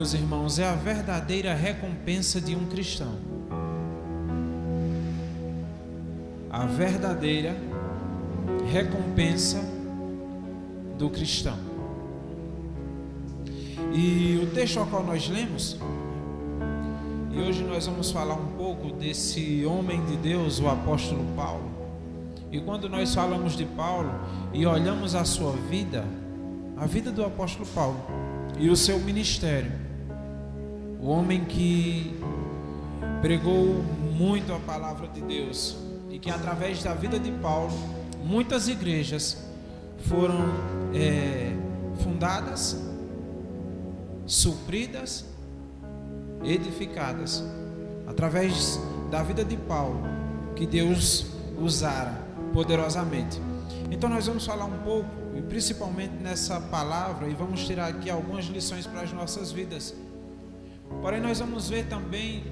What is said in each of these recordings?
Meus irmãos, é a verdadeira recompensa de um cristão. A verdadeira recompensa do cristão. E o texto ao qual nós lemos, e hoje nós vamos falar um pouco desse homem de Deus, o apóstolo Paulo. E quando nós falamos de Paulo e olhamos a sua vida, a vida do apóstolo Paulo e o seu ministério, o homem que pregou muito a palavra de Deus e que através da vida de Paulo muitas igrejas foram fundadas, supridas, edificadas através da vida de Paulo, que Deus usara poderosamente. Então nós vamos falar um pouco, e principalmente nessa palavra, e vamos tirar aqui algumas lições para as nossas vidas. Porém nós vamos ver também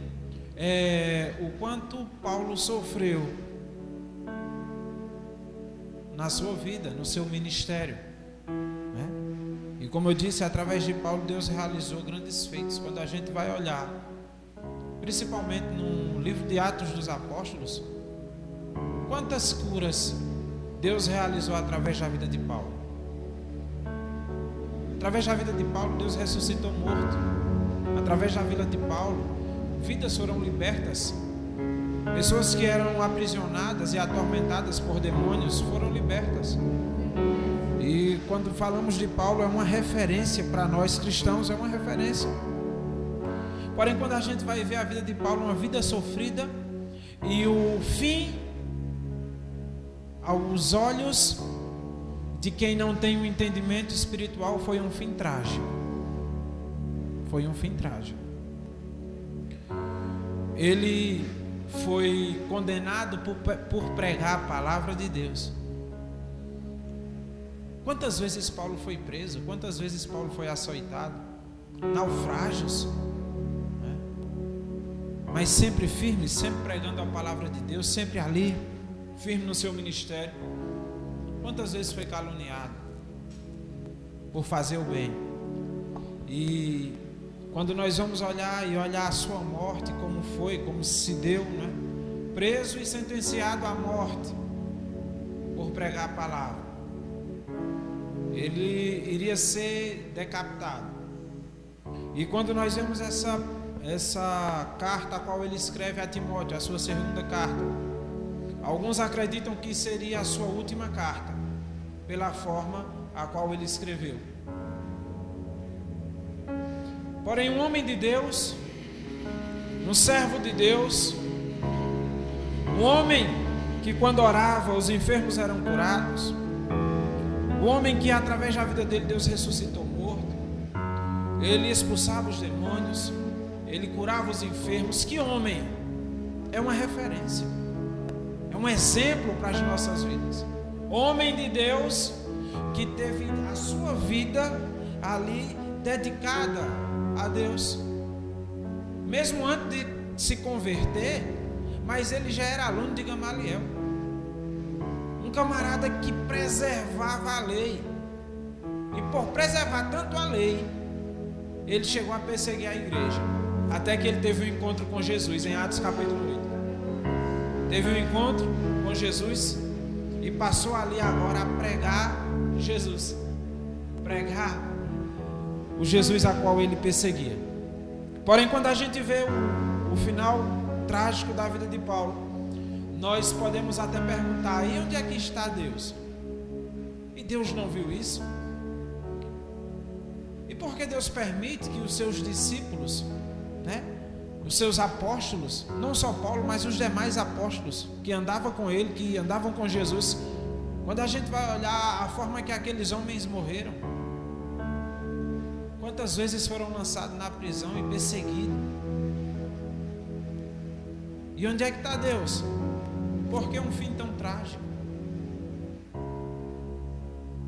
o quanto Paulo sofreu na sua vida, no seu ministério, né? E como eu disse, através de Paulo Deus realizou grandes feitos. Quando a gente vai olhar, principalmente no livro de Atos dos Apóstolos, quantas curas Deus realizou através da vida de Paulo. Através da vida de Paulo Deus ressuscitou morto. Através da vida de Paulo, vidas foram libertas. Pessoas que eram aprisionadas e atormentadas por demônios foram libertas. E quando falamos de Paulo, é uma referência para nós cristãos, é uma referência. Porém, quando a gente vai ver a vida de Paulo, uma vida sofrida, e o fim, aos olhos de quem não tem um entendimento espiritual, foi um fim trágico. Foi um fim trágico. Ele foi condenado por pregar a palavra de Deus. Quantas vezes Paulo foi preso? Quantas vezes Paulo foi açoitado? Naufrágios, né? Mas sempre firme, sempre pregando a palavra de Deus, sempre ali, firme no seu ministério. Quantas vezes foi caluniado por fazer o bem? E quando nós vamos olhar a sua morte, como foi, como se deu, né? Preso e sentenciado à morte por pregar a palavra. Ele iria ser decapitado. E quando nós vemos essa carta a qual ele escreve a Timóteo, a sua segunda carta, alguns acreditam que seria a sua última carta, pela forma a qual ele escreveu. Porém, um homem de Deus, um servo de Deus, um homem que quando orava os enfermos eram curados, o homem que através da vida dele Deus ressuscitou morto, ele expulsava os demônios, ele curava os enfermos. Que homem! É uma referência, é um exemplo para as nossas vidas. Homem de Deus que teve a sua vida ali dedicada a Deus, mesmo antes de se converter, mas ele já era aluno de Gamaliel, um camarada que preservava a lei, e por preservar tanto a lei, ele chegou a perseguir a igreja, até que ele teve um encontro com Jesus, em Atos capítulo 8, teve um encontro com Jesus, e passou ali agora a pregar Jesus, pregar o Jesus a qual ele perseguia. Porém, quando a gente vê o final trágico da vida de Paulo, nós podemos até perguntar: e onde é que está Deus? E Deus não viu isso? E por que Deus permite que os seus discípulos, né, os seus apóstolos, não só Paulo, mas os demais apóstolos que andavam com ele, que andavam com Jesus, quando a gente vai olhar a forma que aqueles homens morreram, quantas vezes foram lançados na prisão e perseguidos? E onde é que está Deus? Por que um fim tão trágico?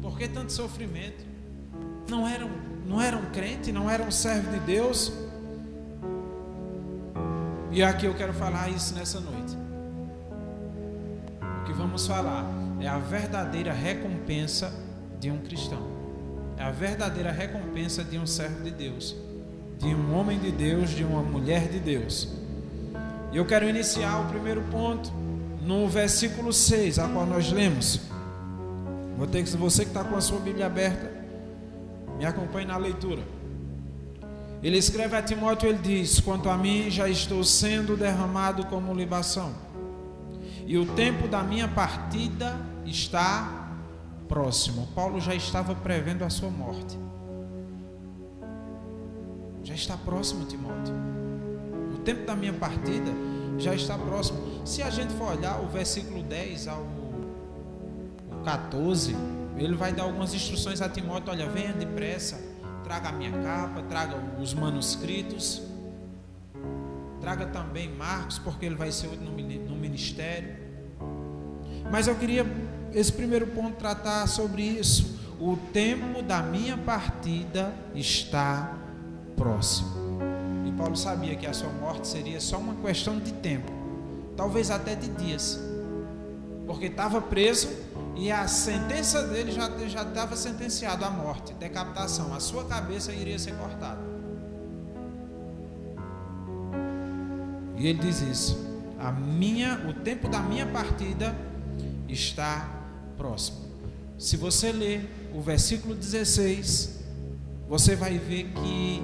Por que tanto sofrimento? Não eram crentes, não eram servos de Deus? E aqui eu quero falar isso nessa noite. O que vamos falar é a verdadeira recompensa de um cristão. É a verdadeira recompensa de um servo de Deus, de um homem de Deus, de uma mulher de Deus. E eu quero iniciar o primeiro ponto no versículo 6, a qual nós lemos. Você que está com a sua Bíblia aberta, me acompanhe na leitura. Ele escreve a Timóteo, ele diz: quanto a mim, já estou sendo derramado como libação, e o tempo da minha partida está próximo. Paulo já estava prevendo a sua morte. Já está próximo, Timóteo. O tempo da minha partida já está próximo. Se a gente for olhar o versículo 10 ao 14, ele vai dar algumas instruções a Timóteo: olha, venha depressa, traga a minha capa, traga os manuscritos, traga também Marcos, porque ele vai ser outro no ministério. Mas eu queria, esse primeiro ponto, tratar sobre isso. O tempo da minha partida está próximo. E Paulo sabia que a sua morte seria só uma questão de tempo, talvez até de dias, porque estava preso e a sentença dele já estava sentenciado à morte, decapitação. A sua cabeça iria ser cortada. E ele diz isso: o tempo da minha partida está próximo. Se você ler o versículo 16, você vai ver que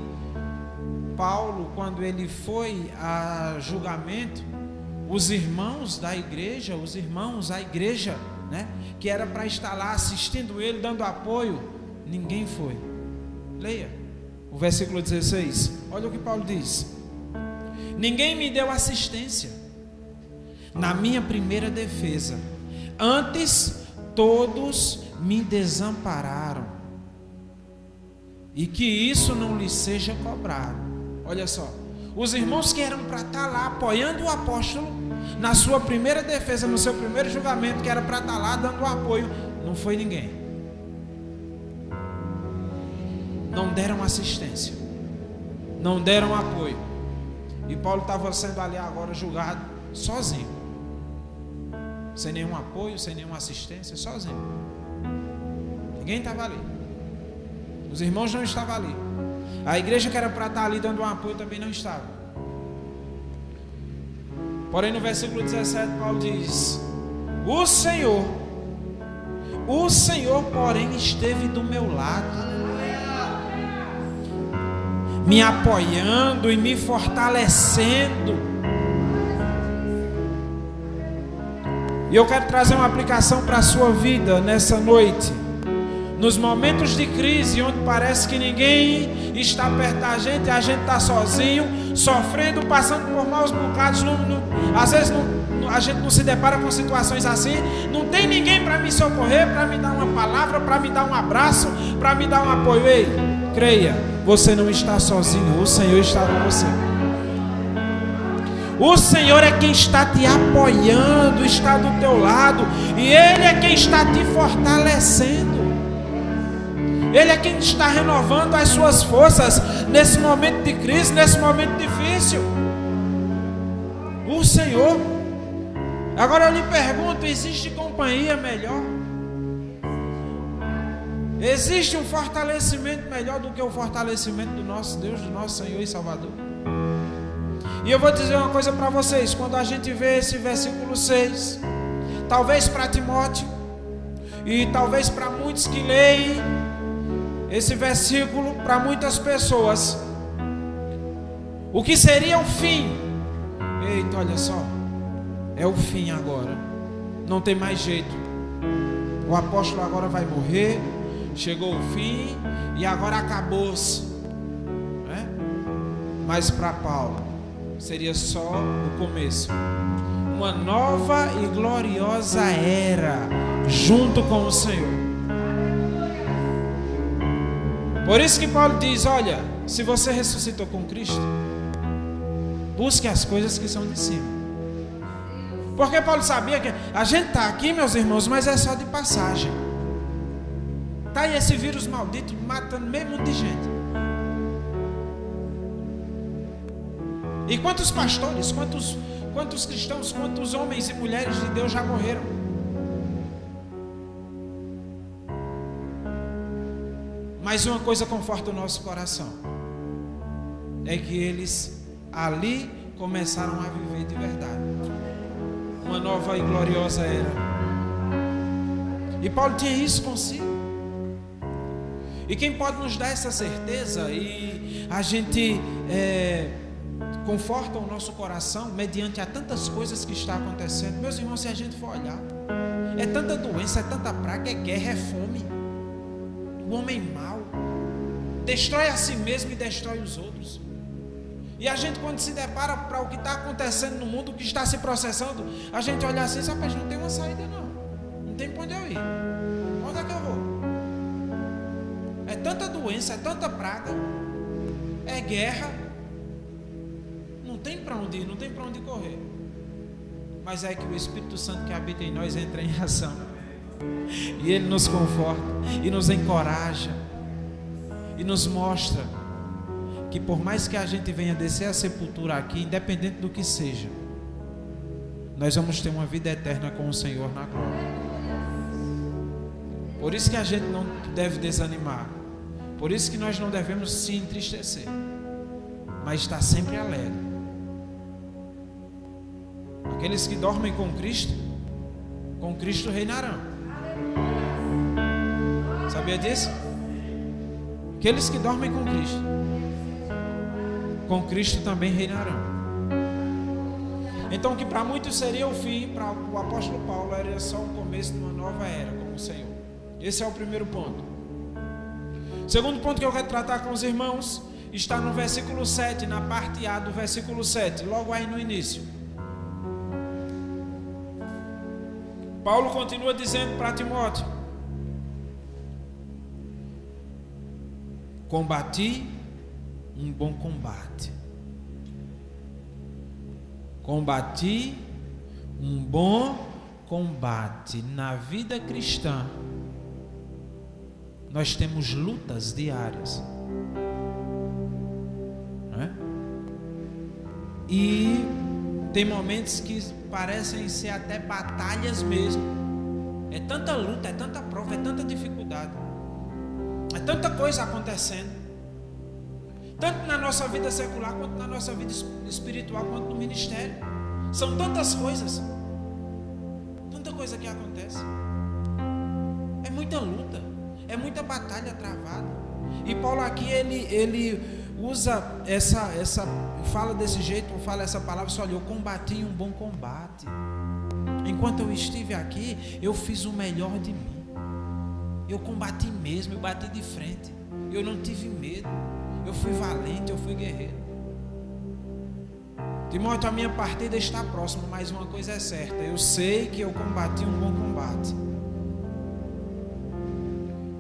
Paulo, quando ele foi a julgamento, os irmãos da igreja, a igreja, né, que era para estar lá assistindo ele, dando apoio, ninguém foi. Leia o versículo 16. Olha o que Paulo diz: ninguém me deu assistência na minha primeira defesa, antes todos me desampararam, e que isso não lhe seja cobrado. Olha só, os irmãos que eram para estar lá apoiando o apóstolo na sua primeira defesa, no seu primeiro julgamento, que era para estar lá dando apoio, não foi ninguém. Não deram assistência, não deram apoio. E Paulo estava sendo ali agora julgado sozinho, sem nenhum apoio, sem nenhuma assistência, sozinho. Ninguém estava ali. Os irmãos não estavam ali. A igreja que era para estar ali dando um apoio também não estava. Porém, no versículo 17, Paulo diz: o Senhor, porém, esteve do meu lado, me apoiando e me fortalecendo. E eu quero trazer uma aplicação para a sua vida nessa noite. Nos momentos de crise, onde parece que ninguém está perto da gente, a gente está sozinho, sofrendo, passando por maus bocados, às vezes a gente não se depara com situações assim, não tem ninguém para me socorrer, para me dar uma palavra, para me dar um abraço, para me dar um apoio. Ei, creia, você não está sozinho, o Senhor está com você. O Senhor é quem está te apoiando, está do teu lado, e Ele é quem está te fortalecendo. Ele é quem está renovando as suas forças nesse momento de crise, nesse momento difícil. O Senhor. Agora eu lhe pergunto: existe companhia melhor? Existe um fortalecimento melhor do que o fortalecimento do nosso Deus, do nosso Senhor e Salvador? E eu vou dizer uma coisa para vocês: quando a gente vê esse versículo 6, talvez para Timóteo, e talvez para muitos que leem esse versículo, para muitas pessoas, o que seria o fim? Eita, olha só, é o fim agora, não tem mais jeito, o apóstolo agora vai morrer, chegou o fim e agora acabou-se, né? Mas para Paulo seria só o começo, uma nova e gloriosa era junto com o Senhor. Por isso que Paulo diz: olha, se você ressuscitou com Cristo, busque as coisas que são de cima. Porque Paulo sabia que a gente está aqui, meus irmãos, mas é só de passagem. Está aí esse vírus maldito matando meio mundo de gente. E quantos pastores, quantos cristãos, quantos homens e mulheres de Deus já morreram? Mas uma coisa conforta o nosso coração: é que eles ali começaram a viver de verdade uma nova e gloriosa era. E Paulo tinha isso consigo. E quem pode nos dar essa certeza e a gente conforta o nosso coração mediante a tantas coisas que está acontecendo, meus irmãos, se a gente for olhar, é tanta doença, é tanta praga, é guerra, é fome, o homem mau destrói a si mesmo e destrói os outros. E a gente, quando se depara para o que está acontecendo no mundo, o que está se processando, a gente olha assim, rapaz, não tem uma saída não tem para onde eu ir, onde é que eu vou? É tanta doença, é tanta praga, é guerra, não tem para onde ir, não tem para onde correr. Mas é que o Espírito Santo que habita em nós entra em ação, e Ele nos conforta, e nos encoraja, e nos mostra que por mais que a gente venha descer a sepultura aqui, independente do que seja, nós vamos ter uma vida eterna com o Senhor na glória. Por isso que a gente não deve desanimar, por isso que nós não devemos se entristecer, mas estar sempre alegre. Aqueles que dormem com Cristo reinarão. Sabia disso? Aqueles que dormem com Cristo também reinarão. Então, o que para muitos seria o fim, para o apóstolo Paulo era só o começo de uma nova era com o Senhor. Esse é o primeiro ponto. O segundo ponto que eu quero tratar com os irmãos está no versículo 7, na parte A do versículo 7, logo aí no início. Paulo continua dizendo para Timóteo: combati um bom combate. Combati um bom combate. Na vida cristã, nós temos lutas diárias, não é? E tem momentos que parecem ser até batalhas mesmo. É tanta luta, é tanta prova, é tanta dificuldade, é tanta coisa acontecendo, tanto na nossa vida secular, quanto na nossa vida espiritual, quanto no ministério. São tantas coisas, tanta coisa que acontece. É muita luta, é muita batalha travada. E Paulo aqui, ele usa fala desse jeito, fala essa palavra, só olha, eu combati um bom combate. Enquanto eu estive aqui, eu fiz o melhor de mim. Eu combati mesmo, eu bati de frente. Eu não tive medo. Eu fui valente, eu fui guerreiro. Timóteo, a minha partida está próxima, mas uma coisa é certa, eu sei que eu combati um bom combate.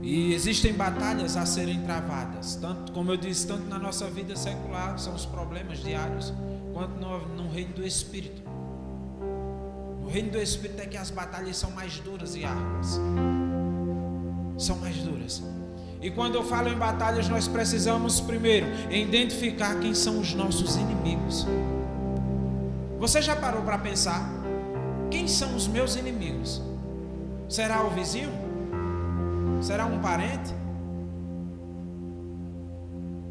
E existem batalhas a serem travadas, tanto, como eu disse, tanto na nossa vida secular, são os problemas diários, quanto no reino do Espírito. No reino do Espírito é que as batalhas são mais duras e árduas. São mais duras. E quando eu falo em batalhas, nós precisamos primeiro identificar quem são os nossos inimigos. Você já parou para pensar? Quem são os meus inimigos? Será o vizinho? Será um parente?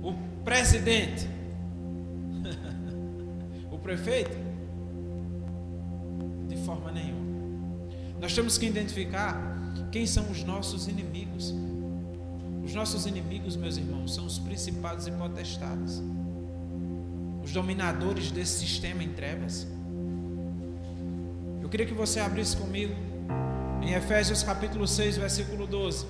O presidente? O prefeito? De forma nenhuma. Nós temos que identificar quem são os nossos inimigos. Os nossos inimigos, meus irmãos, são os principados e potestades, os dominadores desse sistema em trevas. Eu queria que você abrisse comigo em Efésios capítulo 6, versículo 12.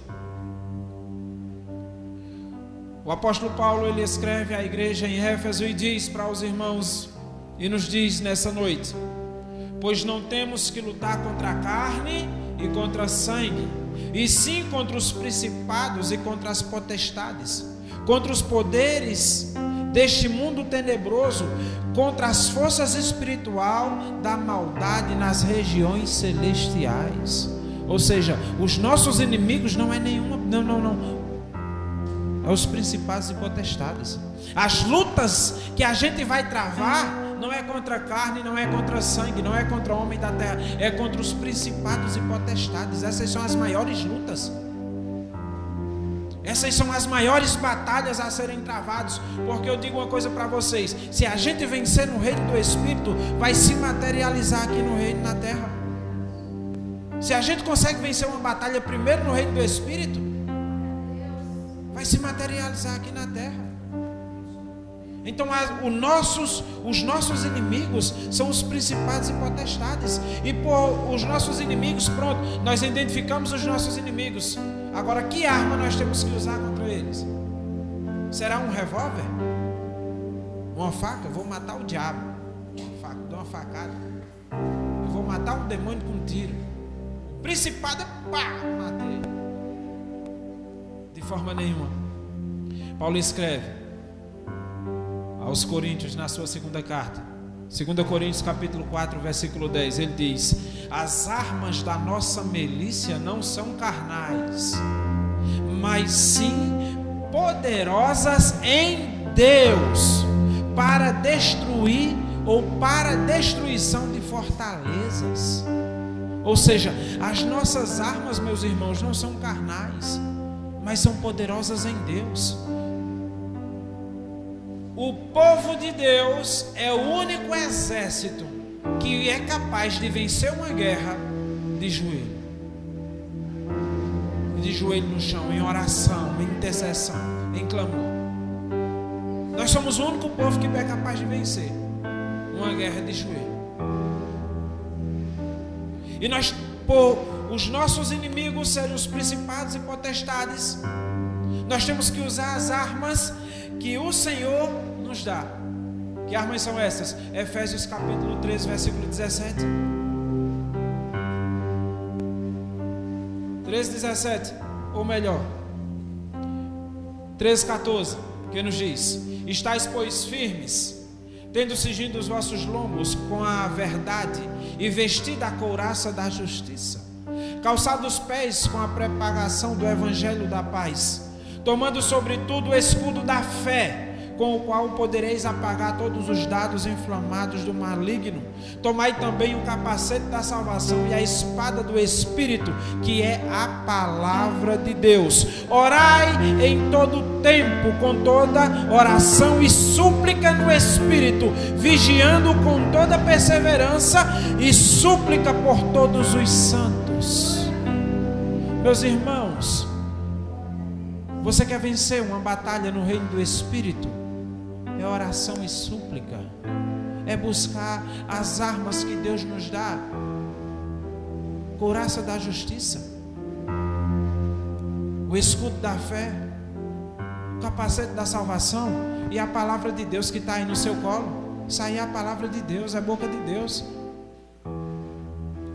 O apóstolo Paulo, ele escreve à igreja em Éfeso e diz para os irmãos, e nos diz nessa noite: pois não temos que lutar contra a carne e contra a sangue, e sim contra os principados e contra as potestades, contra os poderes deste mundo tenebroso, contra as forças espirituais da maldade nas regiões celestiais. Ou seja, os nossos inimigos não é nenhuma, não. É os principados e potestades. As lutas que a gente vai travar não é contra a carne, não é contra sangue, não é contra o homem da terra, é contra os principados e potestades. Essas são as maiores lutas. Essas são as maiores batalhas a serem travadas, porque eu digo uma coisa para vocês: se a gente vencer no reino do Espírito, vai se materializar aqui no reino na terra. Se a gente consegue vencer uma batalha primeiro no reino do Espírito, vai se materializar aqui na terra. Então os nossos inimigos são os principados e potestades. E por os nossos inimigos, pronto, nós identificamos os nossos inimigos. Agora, que arma nós temos que usar contra eles? Será um revólver? Uma faca? Eu vou matar o diabo. Uma faca, dou uma facada. Eu vou matar um demônio com um tiro. O principado é pá, matei. De forma nenhuma. Paulo escreve aos Coríntios na sua segunda carta, 2 Coríntios capítulo 4, versículo 10, ele diz: as armas da nossa milícia não são carnais, mas sim poderosas em Deus, para destruir ou para destruição de fortalezas. Ou seja, as nossas armas, meus irmãos, não são carnais, mas são poderosas em Deus. O povo de Deus é o único exército que é capaz de vencer uma guerra de joelho. De joelho no chão, em oração, em intercessão, em clamor. Nós somos o único povo que é capaz de vencer uma guerra de joelho. E nós, por os nossos inimigos serem os principados e potestades, nós temos que usar as armas que o Senhor nos dá. Que armas são essas? Efésios capítulo 3, versículo 17. 3:17, ou melhor, 3:14, que nos diz: estais, pois, firmes, tendo cingido os vossos lombos com a verdade e vestida a couraça da justiça, calçado os pés com a propagação do evangelho da paz, tomando sobretudo o escudo da fé, com o qual podereis apagar todos os dardos inflamados do maligno. Tomai também o capacete da salvação e a espada do Espírito, que é a palavra de Deus. Orai em todo tempo, com toda oração e súplica no Espírito, vigiando com toda perseverança e súplica por todos os santos. Meus irmãos, você quer vencer uma batalha no reino do Espírito? É oração e súplica, é buscar as armas que Deus nos dá, couraça da justiça, o escudo da fé, o capacete da salvação e a palavra de Deus que está aí no seu colo. Isso aí é a palavra de Deus, é a boca de Deus,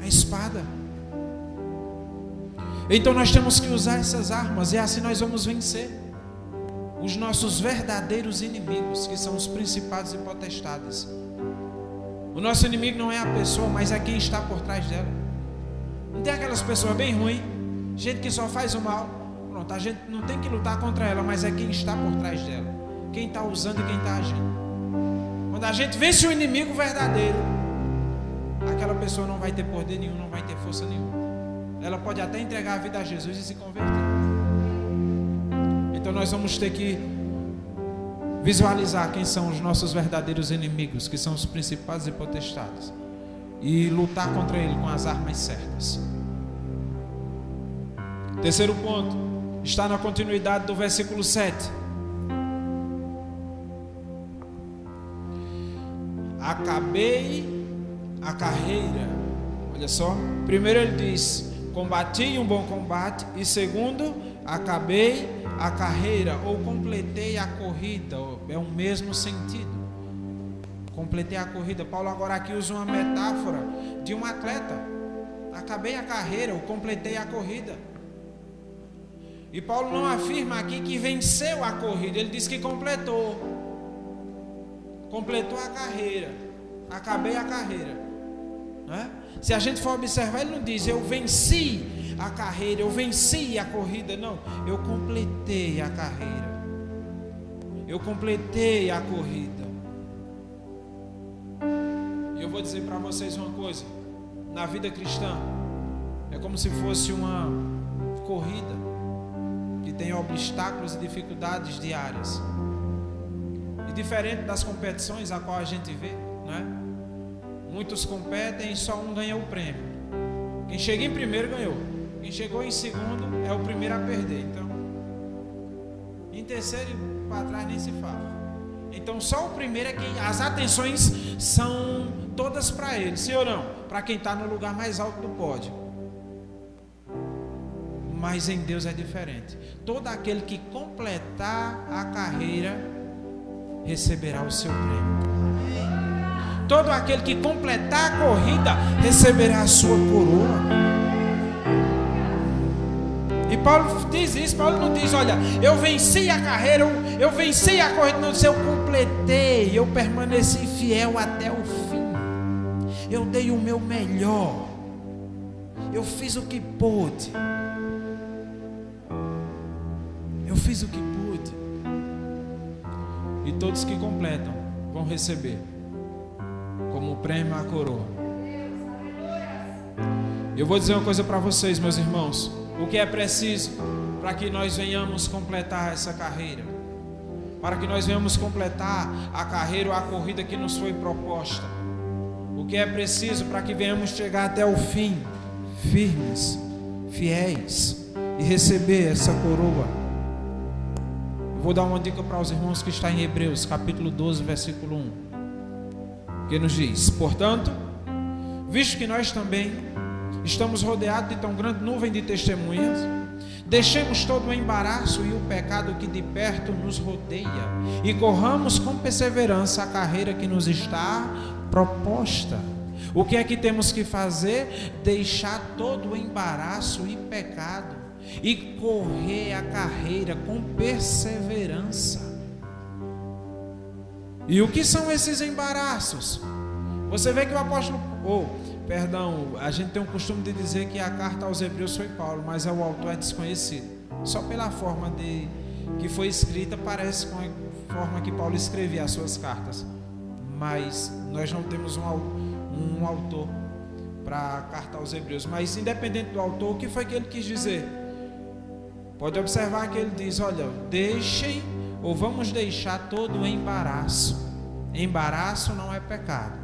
a espada. Então nós temos que usar essas armas, e assim nós vamos vencer os nossos verdadeiros inimigos, que são os principados e potestades. O nosso inimigo não é a pessoa, mas é quem está por trás dela. Não tem aquelas pessoas bem ruins, gente que só faz o mal. Pronto, a gente não tem que lutar contra ela, mas é quem está por trás dela, quem está usando e quem está agindo. Quando a gente vence o inimigo verdadeiro, aquela pessoa não vai ter poder nenhum, não vai ter força nenhuma. Ela pode até entregar a vida a Jesus e se converter. Então nós vamos ter que visualizar quem são os nossos verdadeiros inimigos, que são os principados e potestades, e lutar contra ele com as armas certas. Terceiro ponto está na continuidade do versículo 7. Acabei a carreira. Olha só, primeiro ele diz: combati um bom combate, e segundo, acabei a carreira, ou completei a corrida. É o mesmo sentido. Completei a corrida. Paulo agora aqui usa uma metáfora de um atleta. Acabei a carreira, ou completei a corrida. E Paulo não afirma aqui que venceu a corrida, ele diz que completou. Completou a carreira. Acabei a carreira. Se a gente for observar, ele não diz eu venci a carreira, eu venci a corrida. Não, eu completei a carreira, eu completei a corrida. E eu vou dizer para vocês uma coisa: na vida cristã é como se fosse uma corrida. que tem obstáculos e dificuldades diárias. E diferente das competições a qual a gente vê, não é? Muitos competem e só um ganha o prêmio. Quem chega em primeiro ganhou. Quem chegou em segundo é o primeiro a perder. Então, em terceiro e para trás nem se fala. Então só o primeiro é quem as atenções são todas para ele, sim ou não? Para quem está no lugar mais alto do pódio. Mas em Deus é diferente. Todo aquele que completar a carreira receberá o seu prêmio. Todo aquele que completar a corrida receberá a sua coroa. E Paulo diz isso. Paulo não diz, olha, eu venci a carreira, eu venci a corrida. Não, eu completei, eu permaneci fiel até o fim. Eu dei o meu melhor. Eu fiz o que pude. Eu fiz o que pude. E todos que completam vão receber como prêmio a coroa. Eu vou dizer uma coisa para vocês, meus irmãos. O que é preciso para que nós venhamos completar essa carreira? Para que nós venhamos completar a carreira ou a corrida que nos foi proposta? O que é preciso para que venhamos chegar até o fim, firmes, fiéis e receber essa coroa? Eu vou dar uma dica para os irmãos que está em Hebreus, capítulo 12, versículo 1, que nos diz: portanto, visto que nós também estamos rodeados de tão grande nuvem de testemunhas, deixemos todo o embaraço e o pecado que de perto nos rodeia e corramos com perseverança a carreira que nos está proposta. O que é que temos que fazer? Deixar todo o embaraço e pecado e correr a carreira com perseverança. E o que são esses embaraços? Você vê que o apóstolo, a gente tem o costume de dizer que a carta aos Hebreus foi Paulo, mas o autor é desconhecido. Só pela forma que foi escrita, parece com a forma que Paulo escrevia as suas cartas. Mas nós não temos um autor para a carta aos Hebreus. Mas independente do autor, o que foi que ele quis dizer? Pode observar que ele diz, olha, deixem ou vamos deixar todo o embaraço. Embaraço não é pecado.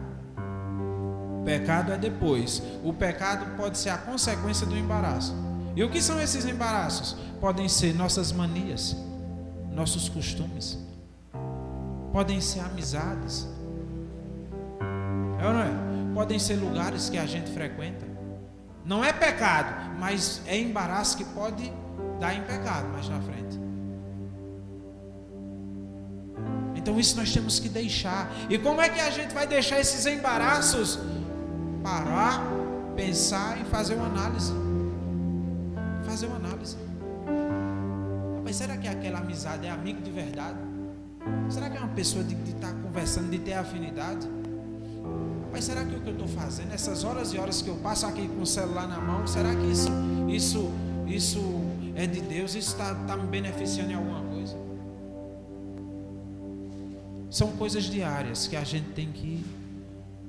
Pecado é depois. O pecado pode ser a consequência do embaraço. E o que são esses embaraços? Podem ser nossas manias, nossos costumes, podem ser amizades, é ou não é? Podem ser lugares que a gente frequenta. Não é pecado, mas é embaraço que pode dar em pecado mais na frente. Então isso nós temos que deixar. E como é que a gente vai deixar esses embaraços? Parar, pensar e fazer uma análise. Mas será que aquela amizade é amigo de verdade? Será que é uma pessoa de estar conversando, de ter afinidade? Mas será que o que eu estou fazendo, essas horas e horas que eu passo aqui com o celular na mão, será que isso é de Deus? Isso está me beneficiando em alguma coisa? São coisas diárias que a gente tem que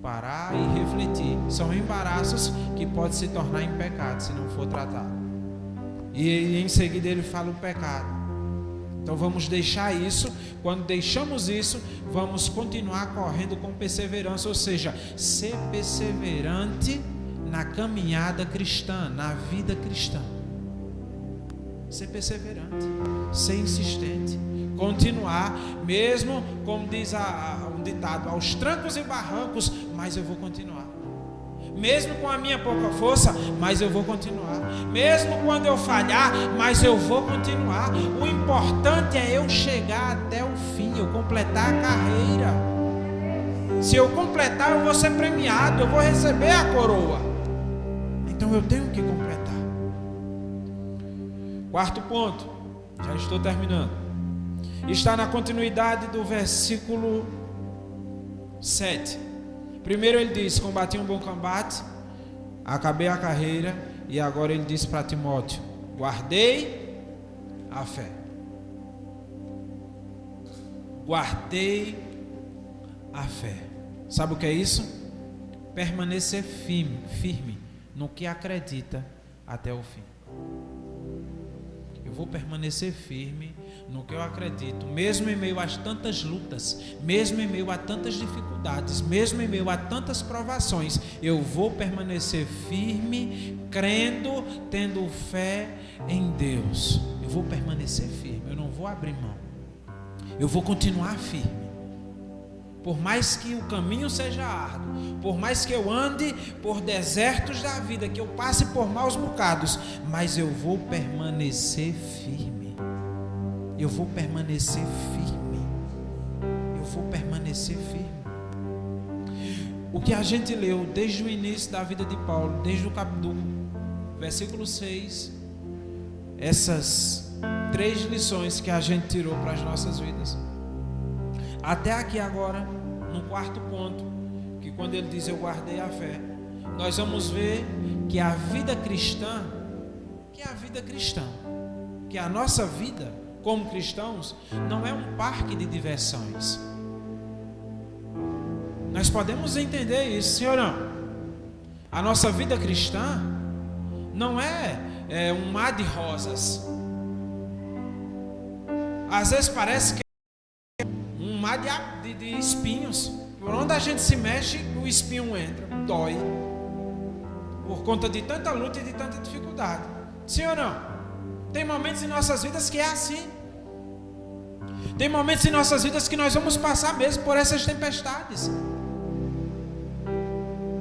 parar e refletir. São embaraços que podem se tornar em pecado se não for tratado. E em seguida ele fala o pecado. Então vamos deixar isso. Quando deixamos isso, vamos continuar correndo com perseverança, ou seja, ser perseverante na caminhada cristã, na vida cristã. Ser perseverante, ser insistente, continuar, mesmo como diz um ditado, aos trancos e barrancos, mas eu vou continuar. Mesmo com a minha pouca força, mas eu vou continuar. Mesmo quando eu falhar, mas eu vou continuar. O importante é eu chegar até o fim, eu completar a carreira. Se eu completar, eu vou ser premiado, eu vou receber a coroa. Então eu tenho que completar. Quarto ponto, já estou terminando. Está na continuidade do versículo 7. Primeiro ele diz, combati um bom combate, acabei a carreira, e agora ele diz para Timóteo, guardei a fé. Guardei a fé. Sabe o que é isso? Permanecer firme no que acredita até o fim. vou permanecer firme no que eu acredito, mesmo em meio a tantas lutas, mesmo em meio a tantas dificuldades, mesmo em meio a tantas provações, eu vou permanecer firme, crendo, tendo fé em Deus. Eu vou permanecer firme, eu não vou abrir mão, eu vou continuar firme. Por mais que o caminho seja árduo, por mais que eu ande por desertos da vida, que eu passe por maus bocados, mas eu vou permanecer firme. Eu vou permanecer firme. Eu vou permanecer firme. O que a gente leu desde o início da vida de Paulo, desde o capítulo, versículo 6, essas 3 lições que a gente tirou para as nossas vidas. Até aqui agora, no 4º ponto, que quando ele diz eu guardei a fé, nós vamos ver que a vida cristã, que a nossa vida como cristãos não é um parque de diversões. Nós podemos entender isso, sim ou não? A nossa vida cristã não é um mar de rosas. Às vezes parece que um mar de espinhos. Por onde a gente se mexe, o espinho entra, dói, por conta de tanta luta e de tanta dificuldade. Sim ou não? Tem momentos em nossas vidas que é assim. Tem momentos em nossas vidas que nós vamos passar mesmo por essas tempestades.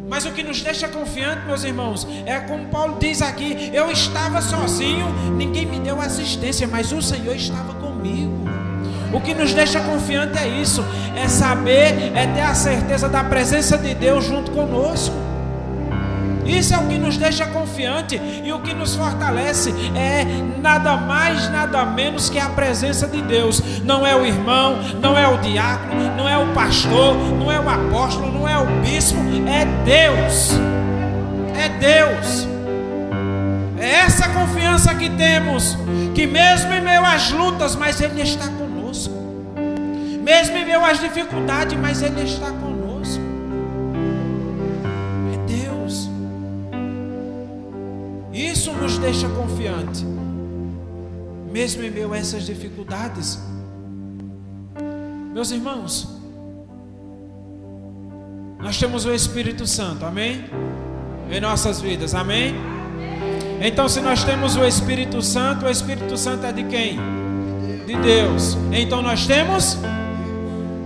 Mas o que nos deixa confiante, meus irmãos, é como Paulo diz aqui: eu estava sozinho, ninguém me deu assistência, mas o Senhor estava comigo. O que nos deixa confiante é isso, é saber, é ter a certeza da presença de Deus junto conosco. Isso é o que nos deixa confiante, e o que nos fortalece é nada mais, nada menos que a presença de Deus. Não é o irmão, não é o diácono, não é o pastor, não é o apóstolo, não é o bispo, é Deus. É Deus. É essa confiança que temos, que mesmo em meio às lutas, mas Ele está conosco. Mesmo em meio às dificuldades, mas Ele está conosco. Isso nos deixa confiante, mesmo em meio a essas dificuldades. Meus irmãos, nós temos o Espírito Santo, amém? Em nossas vidas, amém? Então, se nós temos o Espírito Santo é de quem? De Deus. Então nós temos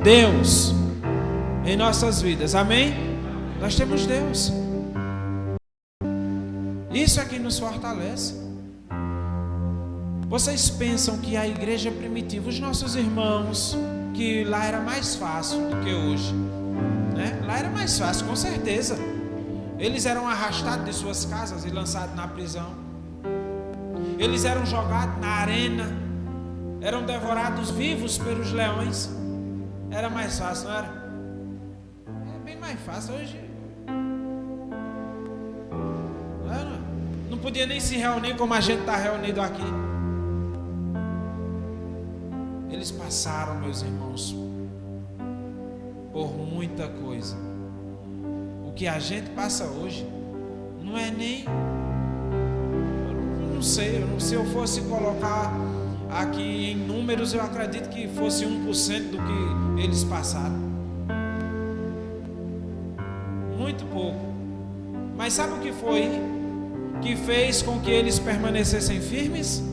Deus em nossas vidas, amém? Nós temos Deus. Isso é que nos fortalece. Vocês pensam que a igreja primitiva, os nossos irmãos, que lá era mais fácil do que hoje, né? Lá era mais fácil, com certeza. Eles eram arrastados de suas casas e lançados na prisão. Eles eram jogados na arena, eram devorados vivos pelos leões. Era mais fácil, não era? É bem mais fácil hoje. Não podia nem se reunir como a gente está reunido aqui. Eles passaram, meus irmãos, por muita coisa. O que a gente passa hoje não é nem... Eu não sei, se eu fosse colocar aqui em números, eu acredito que fosse 1% do que eles passaram. Muito pouco. Mas sabe o que foi que fez com que eles permanecessem firmes,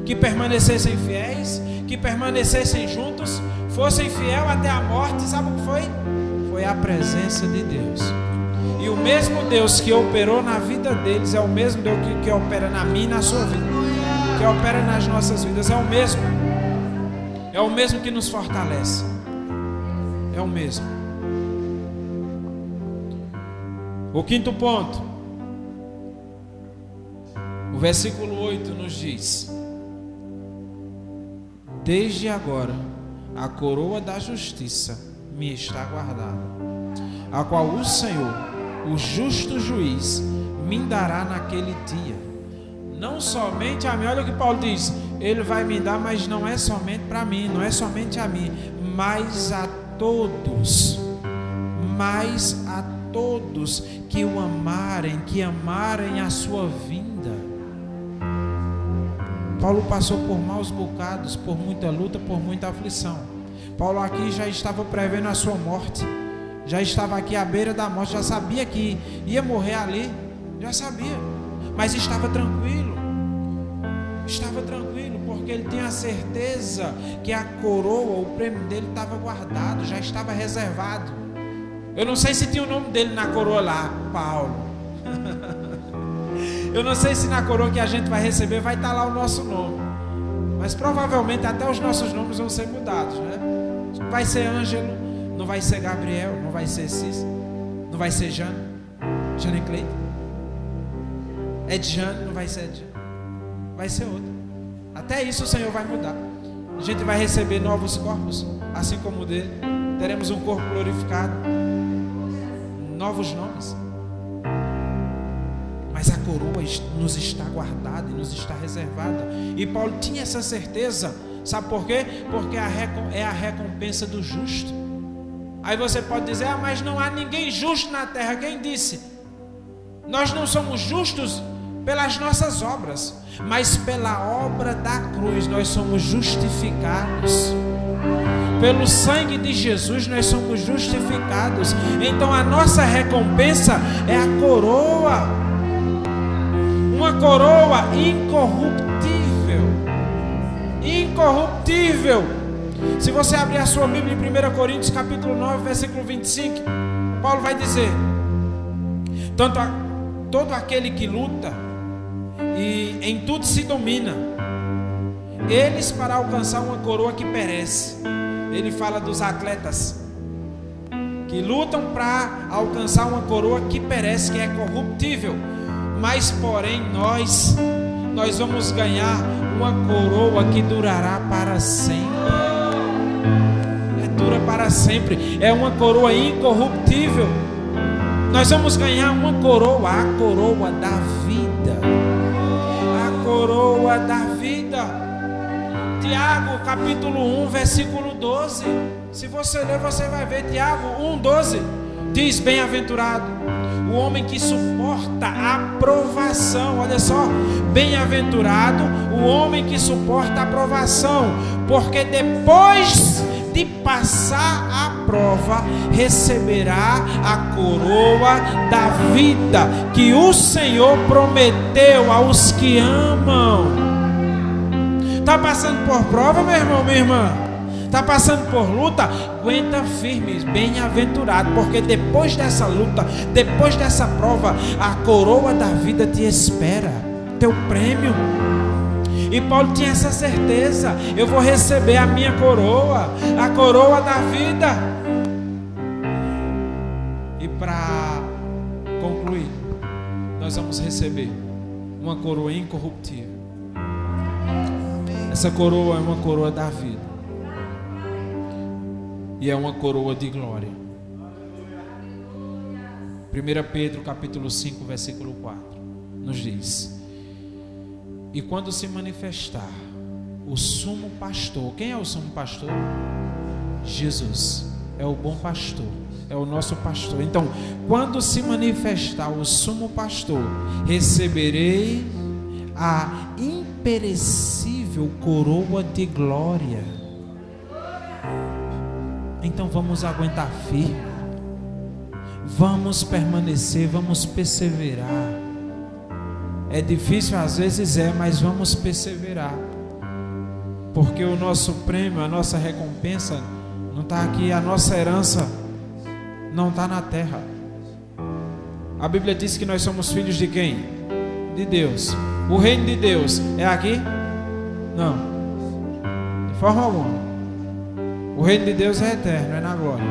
que permanecessem fiéis, que permanecessem juntos, fossem fiel até a morte? Sabe o que foi? Foi a presença de Deus. E o mesmo Deus que operou na vida deles é o mesmo Deus que opera na minha e na sua vida, que opera nas nossas vidas. É o mesmo que nos fortalece. É o mesmo. O 5º ponto, o versículo 8 nos diz: desde agora a coroa da justiça me está guardada, a qual o Senhor, o justo juiz, me dará naquele dia. Não somente a mim, olha o que Paulo diz, Ele vai me dar, mas não é somente para mim, não é somente a mim, mas a todos, que o amarem a sua vinda. Paulo passou por maus bocados, por muita luta, por muita aflição. Paulo aqui já estava prevendo a sua morte, já estava aqui à beira da morte, já sabia que ia morrer ali, já sabia, mas estava tranquilo, porque ele tinha a certeza que a coroa, o prêmio dele estava guardado, já estava reservado. Eu não sei se tinha o nome dele na coroa lá, Paulo. Eu não sei se na coroa que a gente vai receber vai estar lá o nosso nome, mas provavelmente até os nossos nomes vão ser mudados, né? Vai ser Ângelo, não vai ser Gabriel, não vai ser Cis, não vai ser Jane Cleiton, Edjane, não vai ser Edjane, vai ser outro. Até isso o Senhor vai mudar. A gente vai receber novos corpos, assim como o dele. Teremos um corpo glorificado, novos nomes. Mas a coroa nos está guardada e nos está reservada. E Paulo tinha essa certeza. Sabe por quê? Porque é a recompensa do justo. Aí você pode dizer: ah, mas não há ninguém justo na terra. Quem disse? Nós não somos justos pelas nossas obras, mas pela obra da cruz nós somos justificados. Pelo sangue de Jesus nós somos justificados. Então a nossa recompensa é a coroa, uma coroa incorruptível. Se você abrir a sua Bíblia em 1 Coríntios capítulo 9, versículo 25, Paulo vai dizer: todo aquele que luta e em tudo se domina, eles para alcançar uma coroa que perece. Ele fala dos atletas que lutam para alcançar uma coroa que perece, que é corruptível. Mas porém nós vamos ganhar uma coroa que durará para sempre. Dura para sempre. É uma coroa incorruptível. Nós vamos ganhar uma coroa, a coroa da vida. A coroa da vida. Tiago capítulo 1, versículo 12. Se você ler, você vai ver. Tiago 1, 12 diz: bem-aventurado o homem que suporta a provação. Olha só, bem-aventurado o homem que suporta a provação, porque depois de passar a prova, receberá a coroa da vida que o Senhor prometeu aos que amam. Está passando por prova, meu irmão, minha irmã? Está passando por luta? Aguenta firme, bem-aventurado, porque depois dessa luta, depois dessa prova, a coroa da vida te espera, teu prêmio. E Paulo tinha essa certeza: eu vou receber a minha coroa, a coroa da vida. E para concluir, nós vamos receber uma coroa incorruptível. Essa coroa é uma coroa da vida, e é uma coroa de glória. 1 Pedro capítulo 5, versículo 4 nos diz: e quando se manifestar o sumo pastor. Quem é o sumo pastor? Jesus é o bom pastor, é o nosso pastor. Então, quando se manifestar o sumo pastor, receberei a imperecível coroa de glória. Então vamos aguentar firme, vamos permanecer, vamos perseverar. É difícil às vezes, mas vamos perseverar, porque o nosso prêmio, a nossa recompensa não está aqui, a nossa herança não está na terra. A Bíblia diz que nós somos filhos de quem? De Deus. O reino de Deus é aqui? Não, de forma alguma. O reino de Deus é eterno, é na glória.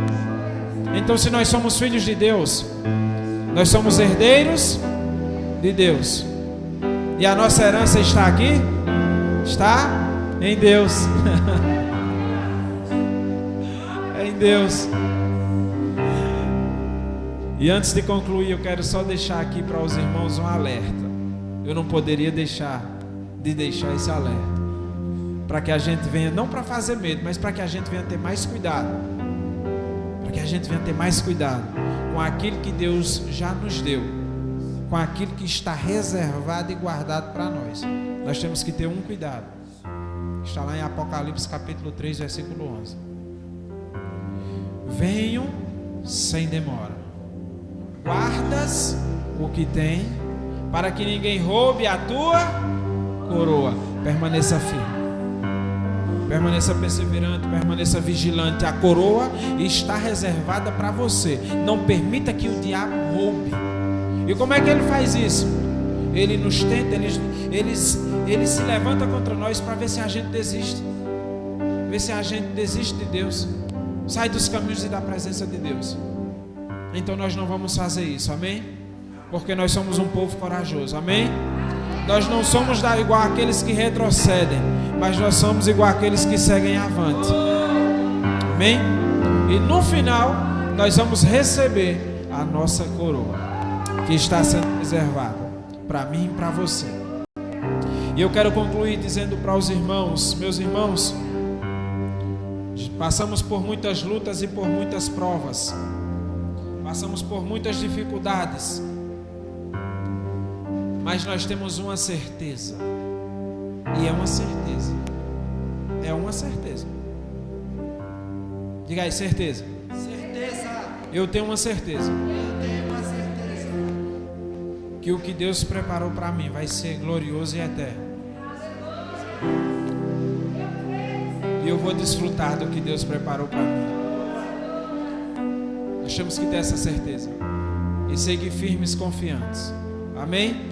Então, se nós somos filhos de Deus, nós somos herdeiros de Deus. E a nossa herança está aqui? Está em Deus. É em Deus. E antes de concluir, eu quero só deixar aqui para os irmãos um alerta. Eu não poderia deixar esse alerta, para que a gente venha, não para fazer medo, mas para que a gente venha ter mais cuidado. Para que a gente venha ter mais cuidado com aquilo que Deus já nos deu, com aquilo que está reservado e guardado para nós. nós temos que ter um cuidado. Está lá em Apocalipse capítulo 3, versículo 11. Venham sem demora. Guardas o que tem, para que ninguém roube a tua coroa. Permaneça firme. Permaneça perseverante, permaneça vigilante. A coroa está reservada para você. Não permita que o diabo roube. E como é que ele faz isso? Ele nos tenta, ele se levanta contra nós para ver se a gente desiste. Ver se a gente desiste de Deus. Sai dos caminhos e da presença de Deus. Então nós não vamos fazer isso, amém? Porque nós somos um povo corajoso, amém? Nós não somos igual àqueles que retrocedem, mas nós somos igual àqueles que seguem avante, amém? E no final nós vamos receber a nossa coroa, que está sendo reservada para mim e para você. E eu quero concluir dizendo para os irmãos, meus irmãos, passamos por muitas lutas e por muitas provas, passamos por muitas dificuldades, mas nós temos uma certeza, e é uma certeza, é uma certeza. Diga aí, certeza. Certeza. Eu tenho uma certeza. Eu tenho uma certeza. Que o que Deus preparou para mim vai ser glorioso e eterno. E eu vou desfrutar do que Deus preparou para mim. Nós temos que ter essa certeza e seguir firmes, confiantes. Amém?